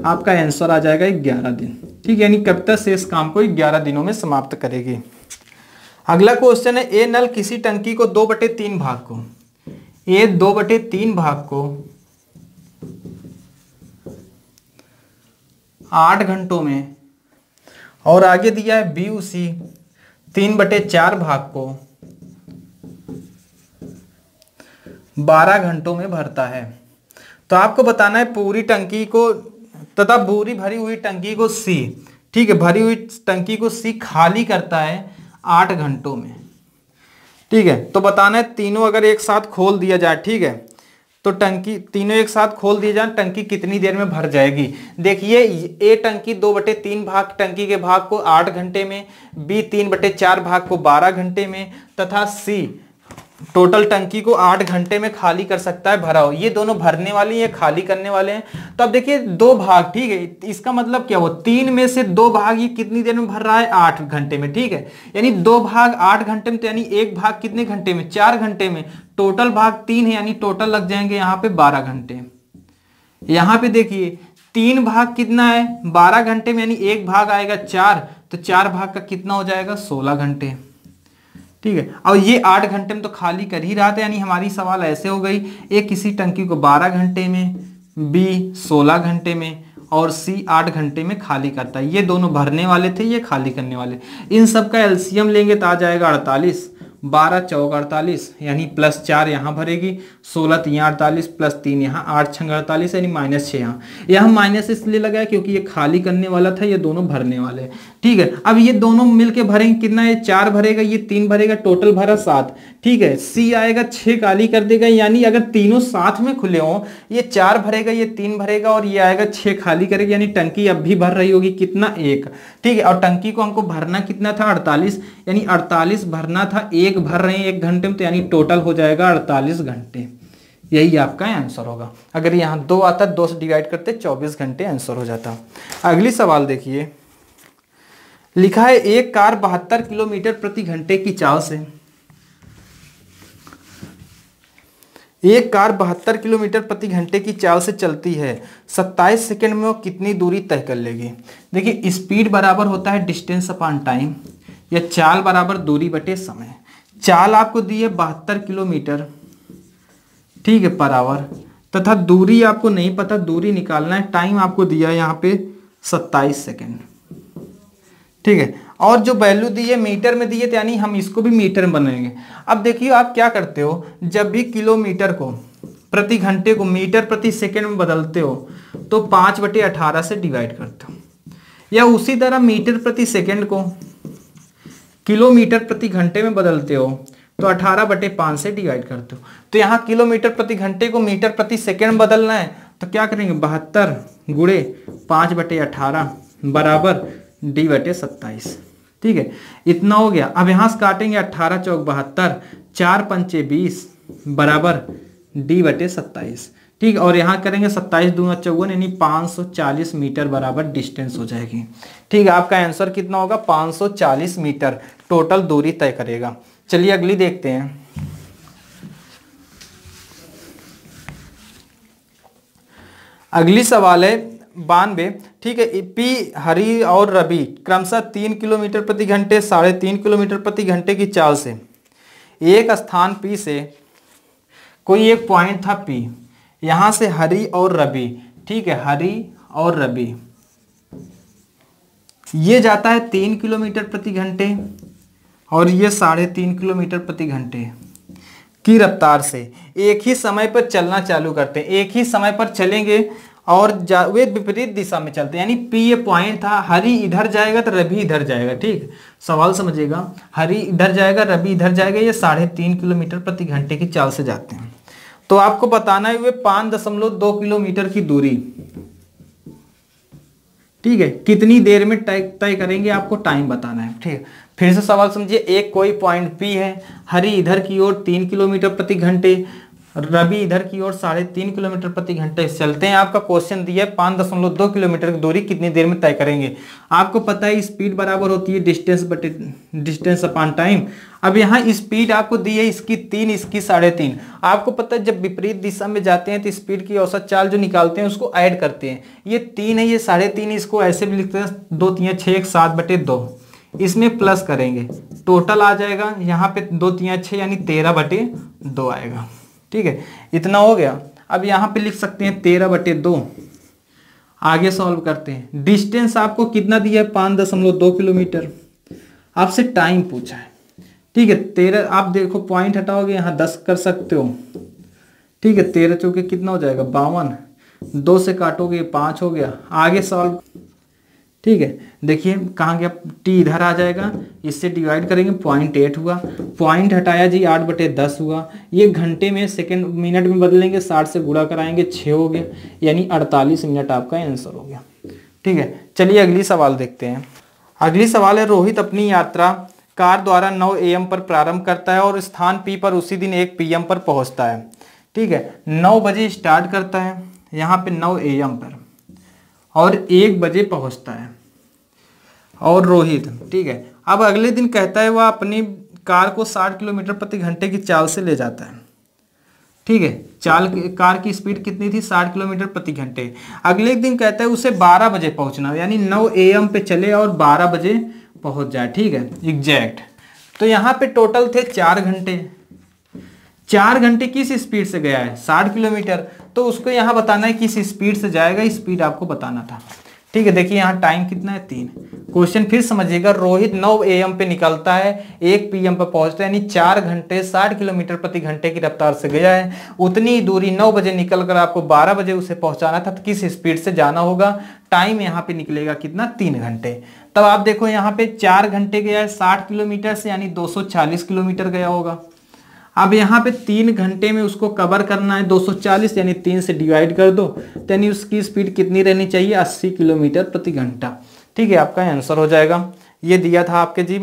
Speaker 2: आपका आंसर आ जाएगा 11 दिन। ठीक है, यानी कविता शेष काम को 11 दिनों में समाप्त करेगी। अगला क्वेश्चन है, ए नल किसी टंकी को 2/3 भाग को, ए 2/3 भाग को 8 घंटों में, और आगे दिया है बी उसी 3/4 भाग को 12 घंटों में भरता है। तो आपको बताना है पूरी टंकी को तथा पूरी भरी हुई टंकी को सी, ठीक है, भरी हुई टंकी को सी खाली करता है 8 घंटों में। ठीक है, तो बताना है तीनों अगर एक साथ खोल दिया जाए, ठीक है, तो टंकी तीनों एक साथ खोल दिए जाए, टंकी कितनी देर में भर जाएगी। देखिए ए टंकी 2/3 भाग टंकी के भाग को 8 घंटे में, बी 3/4 भाग को 12 घंटे में, तथा सी टोटल टंकी को 8 घंटे में खाली कर सकता है भरा हो। ये दोनों भरने वाली है, खाली करने वाले हैं। तो अब देखिए 2 भाग, ठीक है, इसका मतलब क्या हुआ, 3 में से 2 भाग ये कितनी देर में भर रहा है, 8 घंटे में। ठीक है, यानी 2 भाग 8 घंटे में, तो यानी एक भाग कितने घंटे में, 4 घंटे में। टोटल भाग 3 है, यानी टोटल लग जाएंगे यहाँ पे 12 घंटे। यहाँ पे देखिए 3 भाग कितना है 12 घंटे में, यानी 1 भाग आएगा 4, तो 4 भाग का कितना हो जाएगा 16 घंटे। ठीक है, और ये 8 घंटे में तो खाली कर ही रहा था, यानी हमारी सवाल ऐसे हो गई, ए किसी टंकी को 12 घंटे में, बी 16 घंटे में और सी 8 घंटे में खाली करता है। ये दोनों भरने वाले थे, ये खाली करने वाले। इन सब का एलसीएम लेंगे तो आ जाएगा 48, 12 चौक 48, यानी +4 यहाँ भरेगी, 16 यहाँ 48 +3 यहाँ, 8 छंग 48, यानी -6 यहाँ। यहाँ माइनस इसलिए लगाया क्योंकि ये खाली करने वाला था, ये दोनों भरने वाले। ठीक है, अब ये दोनों मिलके भरेंगे कितना, ये 4 भरेगा, ये 3 भरेगा, टोटल भरा 7। ठीक है, सी आएगा 6 खाली कर देगा, यानी अगर तीनों साथ में खुले हों, ये 4 भरेगा, ये 3 भरेगा और ये आएगा 6 खाली करेगा, यानी टंकी अब भी भर रही होगी कितना 1। ठीक है, और टंकी को हमको भरना कितना था 48, यानी 48 भरना था, 1 भर रहे हैं 1 घंटे में, तो यानी टोटल हो जाएगा 48 घंटे। यही आपका आंसर होगा। अगर यहाँ 2 आता 2 से डिवाइड करते 24 घंटे आंसर हो जाता। अगली सवाल देखिए, लिखा है एक कार 72 किलोमीटर प्रति घंटे की चाल से, एक कार 72 किलोमीटर प्रति घंटे की चाल से चलती है, 27 सेकंड में वो कितनी दूरी तय कर लेगी। देखिए स्पीड बराबर होता है डिस्टेंस अपॉन टाइम, या चाल बराबर दूरी बटे समय। चाल आपको दी है 72 किलोमीटर, ठीक है, पर आवर, तथा दूरी आपको नहीं पता, दूरी निकालना है। टाइम आपको दिया है यहाँ पे 27 सेकेंड। ठीक है, और जो वैल्यू दी है मीटर में दी है, यानी हम इसको भी मीटर में बनाएंगे। अब देखिए आप क्या करते हो, जब भी किलोमीटर को प्रति घंटे को मीटर प्रति सेकंड में बदलते हो तो 5/18 से डिवाइड करते हो, या उसी तरह मीटर प्रति सेकंड को किलोमीटर प्रति घंटे में बदलते हो तो 18/5 से डिवाइड करते हो। तो यहाँ किलोमीटर प्रति घंटे को मीटर प्रति सेकंड बदलना है, तो क्या करेंगे 72 गुणे 5/18 बराबर D/27। ठीक है, इतना हो गया। अब यहाँ से काटेंगे 18 चौक 72, 4 पंचे 20 बराबर D/27। ठीक, और यहाँ करेंगे 27 दूना 54, यानी 540 मीटर बराबर डिस्टेंस हो जाएगी। ठीक है, आपका आंसर कितना होगा 540 मीटर टोटल दूरी तय करेगा। चलिए अगली देखते हैं। अगली सवाल है 92। ठीक है, पी हरी और रवि क्रमशः 3 किलोमीटर प्रति घंटे, 3.5 किलोमीटर प्रति घंटे की चाल से एक स्थान पी से, कोई एक पॉइंट था पी, यहां से हरी और रवि, ठीक है, हरी और रवि ये जाता है 3 किलोमीटर प्रति घंटे और ये 3.5 किलोमीटर प्रति घंटे की रफ्तार से एक ही समय पर चलना चालू करते हैं। एक ही समय पर चलेंगे और वे विपरीत दिशा में चलते हैं, यानी पी ये पॉइंट था, हरी इधर जाएगा तो रवि इधर जाएगा। ठीक, सवाल समझिएगा, हरी इधर जाएगा रवि इधर जाएगा, ये 3.5 किलोमीटर प्रति घंटे की चाल से जाते हैं। तो आपको बताना है वे 5.2 किलोमीटर की दूरी, ठीक है, कितनी देर में तय करेंगे, आपको टाइम बताना है। ठीक है, फिर से सवाल समझिए, एक कोई पॉइंट पी है, हरी इधर की ओर 3 किलोमीटर प्रति घंटे, रवि इधर की ओर 3.5 किलोमीटर प्रति घंटे चलते हैं। आपका क्वेश्चन दिया है 5.2 किलोमीटर की दूरी कितनी देर में तय करेंगे। आपको पता है स्पीड बराबर होती है डिस्टेंस अपॉन टाइम। अब यहाँ स्पीड आपको दी है इसकी 3, इसकी 3.5। आपको पता है जब विपरीत दिशा में जाते हैं तो स्पीड की औसत चाल जो निकालते हैं उसको ऐड करते हैं। ये 3 है, ये 3.5, इसको ऐसे भी लिखते हैं 2 3 6 7/2, इसमें प्लस करेंगे टोटल आ जाएगा यहाँ पे 2 3 6 यानी 13/2 आएगा। ठीक है, इतना हो गया। अब यहाँ पे लिख सकते हैं 13/2। आगे सॉल्व करते हैं। डिस्टेंस आपको कितना दिया है 5.2 किलोमीटर, आपसे टाइम पूछा है। ठीक है, 13 आप देखो पॉइंट हटाओगे यहाँ 10 कर सकते हो। ठीक है, 13 चौके कितना हो जाएगा 52, 2 से काटोगे 5 हो गया। आगे सॉल्व। ठीक है, देखिए कहाँ गया, टी इधर आ जाएगा, इससे डिवाइड करेंगे 0.8 हुआ, पॉइंट हटाया जी 8/10 हुआ। ये घंटे में सेकंड मिनट में बदलेंगे, 60 से गुणा कराएंगे 6 हो गया, यानी 48 मिनट आपका आंसर हो गया। ठीक है, चलिए अगली सवाल देखते हैं। अगली सवाल है, रोहित अपनी यात्रा कार द्वारा 9 AM पर प्रारंभ करता है और स्थान P पर उसी दिन 1 PM पर पहुंचता है। ठीक है, 9 बजे स्टार्ट करता है यहाँ पे 9 AM पर और 1 बजे पहुंचता है। और रोहित, ठीक है, अब अगले दिन कहता है वह अपनी कार को 60 किलोमीटर प्रति घंटे की चाल से ले जाता है। ठीक है, कार की स्पीड कितनी थी 60 किलोमीटर प्रति घंटे। अगले दिन कहता है उसे 12 बजे पहुंचना, यानी 9 AM पे चले और 12 बजे पहुंच जाए। ठीक है, एग्जैक्ट। तो यहाँ पे टोटल थे 4 घंटे। 4 घंटे किस स्पीड से गया है 60 किलोमीटर, तो उसको यहाँ बताना है किस स्पीड से जाएगा, स्पीड आपको बताना था। ठीक है, देखिए यहाँ टाइम कितना है 3। क्वेश्चन फिर समझिएगा, रोहित 9 AM पे निकलता है, 1 PM पे पहुंचता है, यानी 4 घंटे 60 किलोमीटर प्रति घंटे की रफ्तार से गया है। उतनी दूरी 9 बजे निकल कर आपको 12 बजे उसे पहुंचाना था, तो किस स्पीड से जाना होगा, टाइम यहाँ पे निकलेगा कितना 3 घंटे। तब आप देखो यहाँ पे 4 घंटे गया है 60 किलोमीटर से, यानी 240 किलोमीटर गया होगा। अब यहाँ पे 3 घंटे में उसको कवर करना है 240, यानी 3 से डिवाइड कर दो, तो यानी उसकी स्पीड कितनी रहनी चाहिए 80 किलोमीटर प्रति घंटा। ठीक है, आपका आंसर हो जाएगा। ये दिया था आपके जी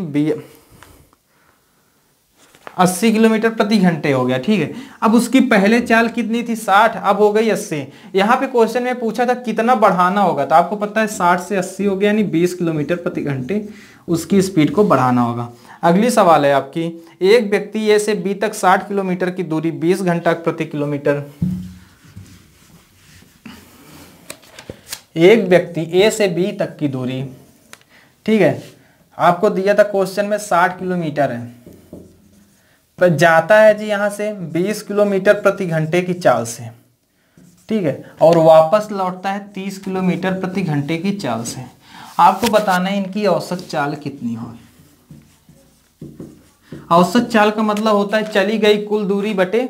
Speaker 2: 80 किलोमीटर प्रति घंटे हो गया। ठीक है, अब उसकी पहले चाल कितनी थी 60, अब हो गई 80। यहाँ पे क्वेश्चन में पूछा था कितना बढ़ाना होगा, तो आपको पता है 60 से 80 हो गया, यानी 20 किलोमीटर प्रति घंटे उसकी स्पीड को बढ़ाना होगा। अगली सवाल है आपकी, एक व्यक्ति ए से बी तक 60 किलोमीटर की दूरी 20 घंटा प्रति किलोमीटर। एक व्यक्ति ए से बी तक की दूरी, ठीक है, आपको दिया था क्वेश्चन में 60 किलोमीटर है, पर जाता है जी यहां से 20 किलोमीटर प्रति घंटे की चाल से। ठीक है, और वापस लौटता है 30 किलोमीटर प्रति घंटे की चाल से। आपको बताना है इनकी औसत चाल कितनी हो। औसत चाल का मतलब होता है चली गई कुल दूरी बटे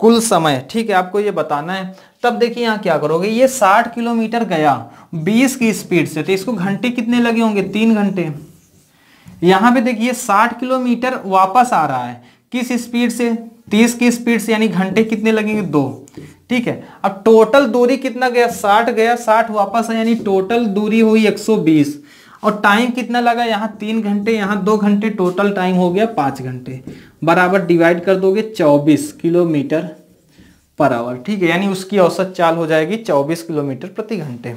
Speaker 2: कुल समय। ठीक है, आपको ये बताना है। तब देखिए यहाँ क्या करोगे, ये 60 किलोमीटर गया 20 की स्पीड से, तो इसको घंटे कितने लगे होंगे 3 घंटे। यहाँ पे देखिए 60 किलोमीटर वापस आ रहा है किस स्पीड से 30 की स्पीड से, यानी घंटे कितने लगेंगे 2। ठीक है, अब टोटल दूरी कितना गया 60 गया 60 वापस है, यानी टोटल दूरी हुई 120, और टाइम कितना लगा यहाँ 3 घंटे यहाँ 2 घंटे, टोटल टाइम हो गया 5 घंटे। बराबर डिवाइड कर दोगे 24 किलोमीटर पर आवर। ठीक है, यानी उसकी औसत चाल हो जाएगी 24 किलोमीटर प्रति घंटे।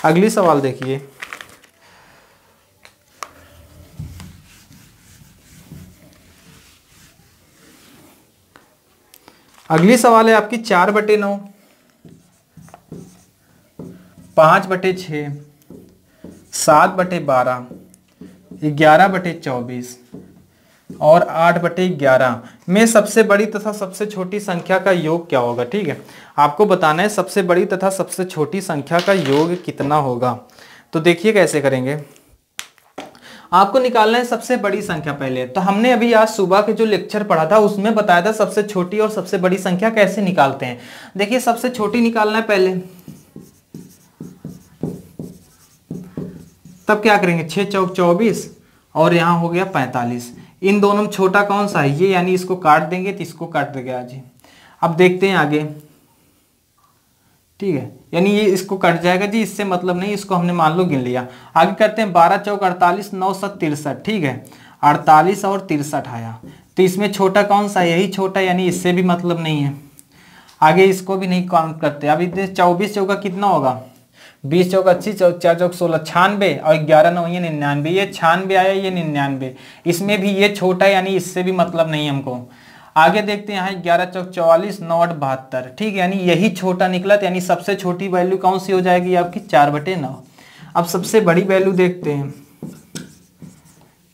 Speaker 2: अगली सवाल देखिए, अगली सवाल है आपकी 4/9, 5/6, 7/12, 11/24 और 8/11 में सबसे बड़ी तथा सबसे छोटी संख्या का योग क्या होगा। ठीक है, आपको बताना है सबसे बड़ी तथा सबसे छोटी संख्या का योग कितना होगा। तो देखिए कैसे करेंगे, आपको निकालना है सबसे बड़ी संख्या पहले। तो हमने अभी आज सुबह के जो लेक्चर पढ़ा था उसमें बताया था सबसे छोटी और सबसे बड़ी संख्या कैसे निकालते हैं। देखिए सबसे छोटी निकालना है पहले, तब क्या करेंगे 6 चौक 24 और यहाँ हो गया 45। इन दोनों में छोटा कौन सा है ये, यानी इसको काट देंगे तो इसको काट देंगे आज। अब देखते हैं आगे। ठीक है, यानी ये इसको कट जाएगा जी, इससे मतलब नहीं, इसको हमने मान लो गिन लिया। आगे करते हैं 12 चौक 48, 9 7 63। ठीक है, 48 और 63 आया, तो इसमें छोटा कौन सा, यही छोटा, यानी इससे भी मतलब नहीं है। आगे इसको भी नहीं काउंट करते। अब इतने 24 चौका कितना होगा 20 चौक 80, 4 चौक 16 96 और 11 9 ये 99। ये 96 आया, ये 99, इसमें भी ये छोटा, यानी इससे भी मतलब नहीं हमको। आगे देखते हैं यहाँ 11 चौक 44, 9 8 72। ठीक है, यानी यही छोटा निकला, यानी सबसे छोटी वैल्यू कौन सी हो जाएगी आपकी 4/9। अब सबसे बड़ी वैल्यू देखते हैं।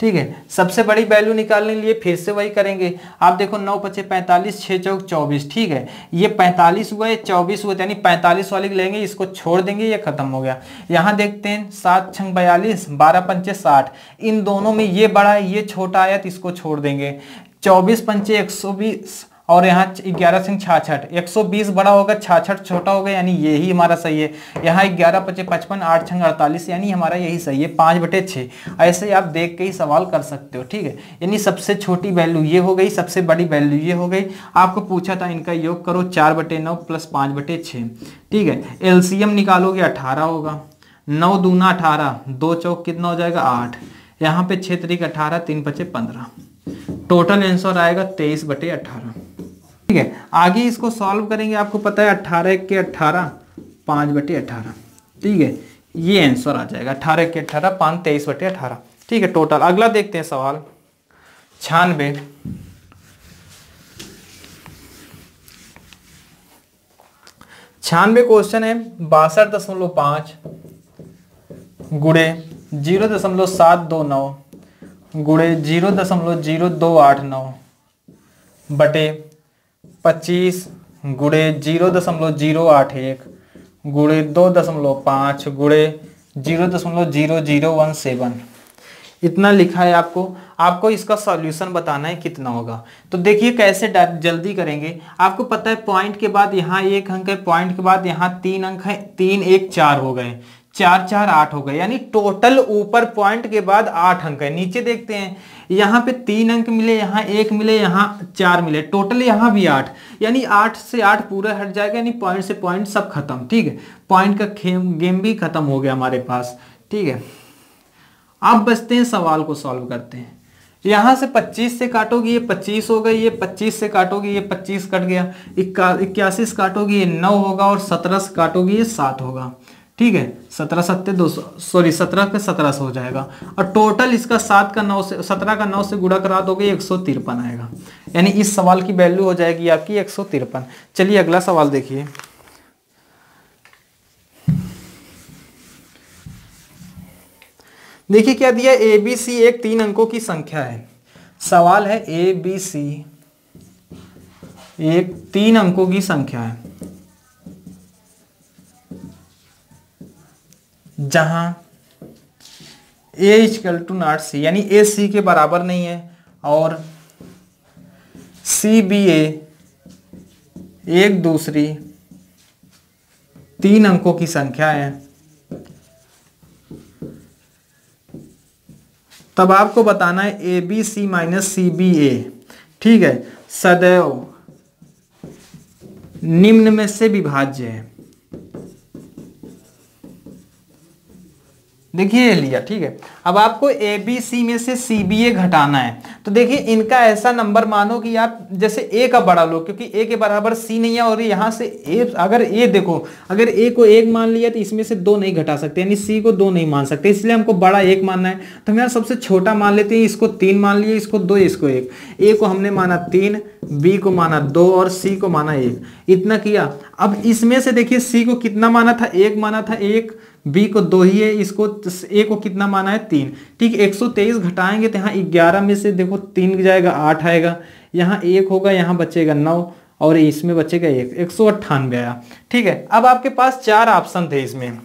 Speaker 2: ठीक है, सबसे बड़ी वैल्यू निकालने के लिए फिर से वही करेंगे। आप देखो 9 5 45, 6 चौक 24। ठीक है, ये 45 हुआ, ये 24 हुआ, यानी 45 वाली लेंगे, इसको छोड़ देंगे, ये खत्म हो गया। यहाँ देखते हैं 7 6 42, 12 5 60। इन दोनों में ये बड़ा है, ये छोटा आया, तो इसको छोड़ देंगे। 24 5 120 और यहाँ 11 6 66। 120 बड़ा होगा, 66 छोटा होगा, यानी यही हमारा सही है। यहाँ 11 5 55, 8 6 48, यानी हमारा यही सही है 5/6। ऐसे आप देख के ही सवाल कर सकते हो। ठीक है, यानी सबसे छोटी वैल्यू ये हो गई, सबसे बड़ी वैल्यू ये हो गई। आपको पूछा था इनका योग करो 4/9 प्लस 5/6। ठीक है, एलसीएम निकालोगे 18 होगा। 9 दूना 18, 2 चौक कितना हो जाएगा 8, यहाँ पे 6 3 18, 3 5 15। टोटल आंसर आएगा 23/18। ठीक है, आगे इसको सॉल्व करेंगे। आपको पता है 18 के 18, 5/18। ठीक है, ये आंसर आ जाएगा 18 के 18, 5 23/18। ठीक है, टोटल। अगला देखते हैं सवाल 96। 96 क्वेश्चन है 62.5 गुणे 0.729 गुणे 0.0289 बटे 25 गुणे 0.081 गुणे 2.5 गुणे 0.0017 इतना लिखा है आपको इसका सॉल्यूशन बताना है कितना होगा। तो देखिए कैसे जल्दी करेंगे। आपको पता है पॉइंट के बाद यहाँ 1 अंक है, पॉइंट के बाद यहाँ 3 अंक है, 3 1 4 हो गए, 4 4 8 हो गए, यानी टोटल ऊपर पॉइंट के बाद 8 अंक है। नीचे देखते हैं यहाँ पे 3 अंक मिले, यहाँ 1 मिले, यहाँ 4 मिले, टोटल यहाँ भी 8, यानी 8 से 8 पूरा हट जाएगा, यानी पॉइंट से पॉइंट सब खत्म। ठीक है, पॉइंट का गेम भी खत्म हो गया हमारे पास। ठीक है, अब बचते हैं सवाल को सॉल्व करते हैं। यहां से 25 से काटोगे ये 25 हो गई, ये 25 से काटोगे ये 25 कट गया, 81 से काटोगे ये 9 होगा और 17 से काटोगे ये 7 होगा। ठीक है, 17 सत्ते 200, सॉरी 17 के 17 हो जाएगा, और टोटल इसका 7 का 9 से 17 का 9 से गुणा करा दोगे 153 आएगा, यानी इस सवाल की वैल्यू हो जाएगी आपकी 153। चलिए अगला सवाल देखिए। देखिए क्या दिया, ए बी सी एक 3 अंकों की संख्या है। सवाल है ए बी सी एक 3 अंकों की संख्या है, जहां ए इक्वल टू नॉट सी, यानी ए सी के बराबर नहीं है और सी बी ए एक दूसरी 3 अंकों की संख्या है। तब आपको बताना है A B C minus C B A, ठीक है, सदैव निम्न में से विभाज्य है। देखिए लिया, ठीक है। अब आपको ए बी सी में से सी बी ए घटाना है, तो देखिए इनका ऐसा नंबर मानो कि आप जैसे ए का बड़ा लो, क्योंकि ए के बराबर सी नहीं है, और यहां से ए, अगर ए देखो, अगर ए को 1 मान लिया तो इसमें से 2 नहीं घटा सकते, यानी सी को 2 नहीं मान सकते, इसलिए हमको बड़ा 1 मानना है। तो हम यार सबसे छोटा मान लेते हैं, इसको 3 मान लिया, इसको 2, इसको 1। ए को हमने माना 3, बी को माना 2 और सी को माना 1, इतना किया। अब इसमें से देखिए सी को कितना माना था, 1 माना था, 1, बी को 2 ही है, इसको ए को कितना माना है 3। ठीक, 123 घटाएंगे तो यहाँ 11 में से देखो 3 जाएगा 8 आएगा, यहाँ 1 होगा, यहाँ बचेगा 9 और इसमें बचेगा 1, 198 आया। ठीक है, अब आपके पास 4 ऑप्शन थे इसमें।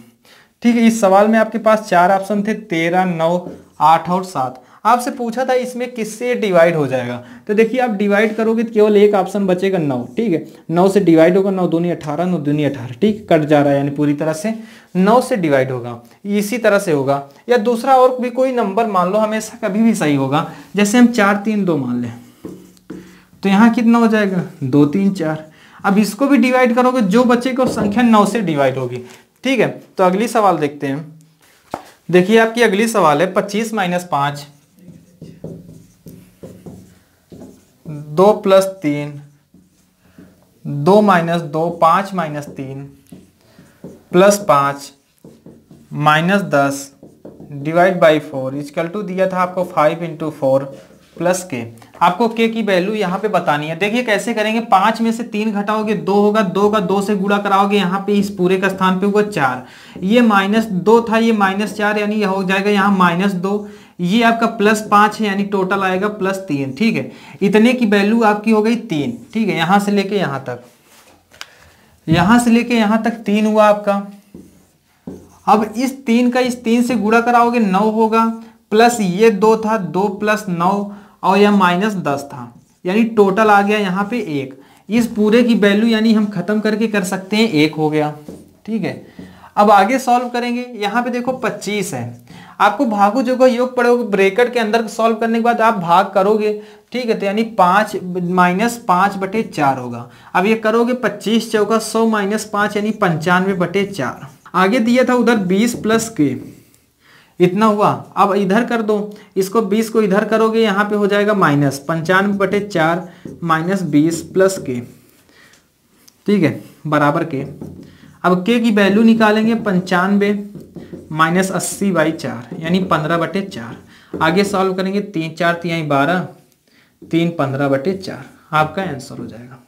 Speaker 2: ठीक है, इस सवाल में आपके पास 4 ऑप्शन थे, 13, 9, 8 और 7। आपसे पूछा था इसमें किससे डिवाइड हो जाएगा, तो देखिए आप डिवाइड करोगे तो केवल एक ऑप्शन बचेगा 9। ठीक है, 9 से डिवाइड होगा, 9 दूनी 18, 9 दूनी 18, ठीक, कट जा रहा है, यानी पूरी तरह से 9 से डिवाइड होगा। इसी तरह से होगा, या दूसरा और भी कोई नंबर मान लो, हमेशा कभी भी सही होगा। जैसे हम 4 3 2 मान लें, तो यहाँ कितना हो जाएगा 2 3 4। अब इसको भी डिवाइड करोगे, जो बचेगा संख्या 9 से डिवाइड होगी। ठीक है, तो अगली सवाल देखते हैं। देखिए आपकी अगली सवाल है 25 - 5 2 + 3 2 - 2 5 - 3 + 5 - 10 डिवाइड बाई 4 इक्वल टू दिया था आपको 5 × 4 प्लस के। आपको के की वैल्यू यहाँ पे बतानी है। देखिए कैसे करेंगे, 5 में से 3 घटाओगे 2 होगा, 2 का 2 से गुणा कराओगे, यहाँ पे इस पूरे का स्थान पे होगा 4। ये -2 था, ये -4, यानी यह हो जाएगा यहाँ -2। ये आपका +5 है, यानी टोटल आएगा +3। ठीक है, इतने की वैल्यू आपकी हो गई 3। ठीक है, यहां से लेके यहां तक, यहां से लेके यहां तक 3 हुआ आपका। अब इस 3 का इस 3 से गुणा कराओगे 9 होगा, प्लस ये 2 था, 2 + 9 और यह -10 था, यानी टोटल आ गया यहाँ पे 1। इस पूरे की वैल्यू यानी हम खत्म करके कर सकते हैं 1 हो गया। ठीक है, अब आगे सॉल्व करेंगे। यहाँ पे देखो 25 है, आपको भागो जो का योग पड़ेगा, ब्रैकेट के अंदर सॉल्व करने के बाद आप भाग करोगे। ठीक है, तो यानी 5 - 5/4 होगा। अब ये करोगे 25 चौका 100 - 5 यानी 95/4। आगे दिया था उधर 20 + के, इतना हुआ। अब इधर कर दो, इसको 20 को इधर करोगे, यहाँ पे हो जाएगा -95/4 - 20 + के। ठीक है, बराबर के। अब के की वैल्यू निकालेंगे, 95 - 80/4 यानी 15/4। आगे सॉल्व करेंगे, 3 4 × 3 = 12, 3 15/4 आपका आंसर हो जाएगा।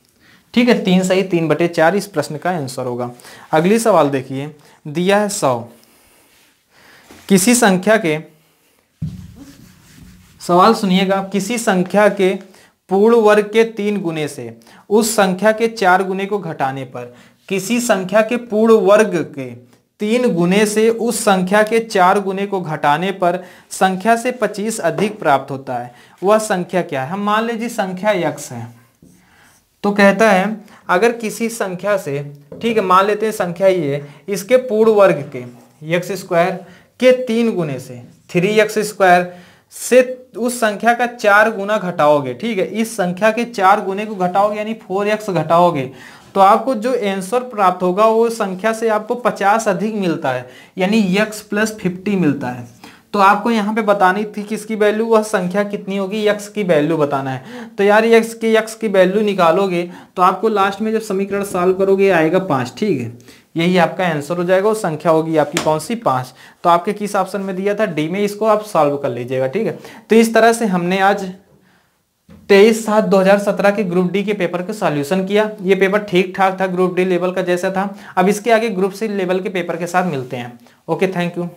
Speaker 2: ठीक है, 3 सही 3/4 इस प्रश्न का आंसर होगा। अगली सवाल देखिए, दिया है 100, किसी संख्या के, सवाल सुनिएगा, किसी संख्या के पूर्ण वर्ग के 3 गुने से उस संख्या के 4 गुने को घटाने पर, किसी संख्या के पूर्ण वर्ग के 3 गुने से उस संख्या के 4 गुने को घटाने पर संख्या से 25 अधिक प्राप्त होता है, वह संख्या क्या है। हम मान लीजिए संख्या x है, तो कहता है अगर किसी संख्या से, ठीक है, मान लेते हैं संख्या ये, इसके पूर्ण वर्ग के x² के 3 गुने से 3x² से उस संख्या का 4 गुना घटाओगे, ठीक है, इस संख्या के 4 गुने को घटाओगे यानी 4x घटाओगे, तो आपको जो आंसर प्राप्त होगा वो संख्या से आपको 50 अधिक मिलता है, यानी x + 50 मिलता है। तो आपको यहाँ पे बतानी थी किसकी वैल्यू, वह संख्या कितनी होगी, x की वैल्यू बताना है। तो यार x की वैल्यू निकालोगे तो आपको लास्ट में जब समीकरण सॉल्व करोगे आएगा 5, ठीक है, यही आपका आंसर हो जाएगा। वो संख्या होगी आपकी कौन सी, 5। तो आपके किस ऑप्शन में दिया था, डी में, इसको आप सॉल्व कर लीजिएगा, ठीक है। तो इस तरह से हमने आज 23/7/2017 के ग्रुप डी के पेपर का सॉल्यूशन किया। ये पेपर ठीक ठाक था, ग्रुप डी लेवल का जैसा था। अब इसके आगे ग्रुप सी लेवल के पेपर के साथ मिलते हैं। Okay, thank you.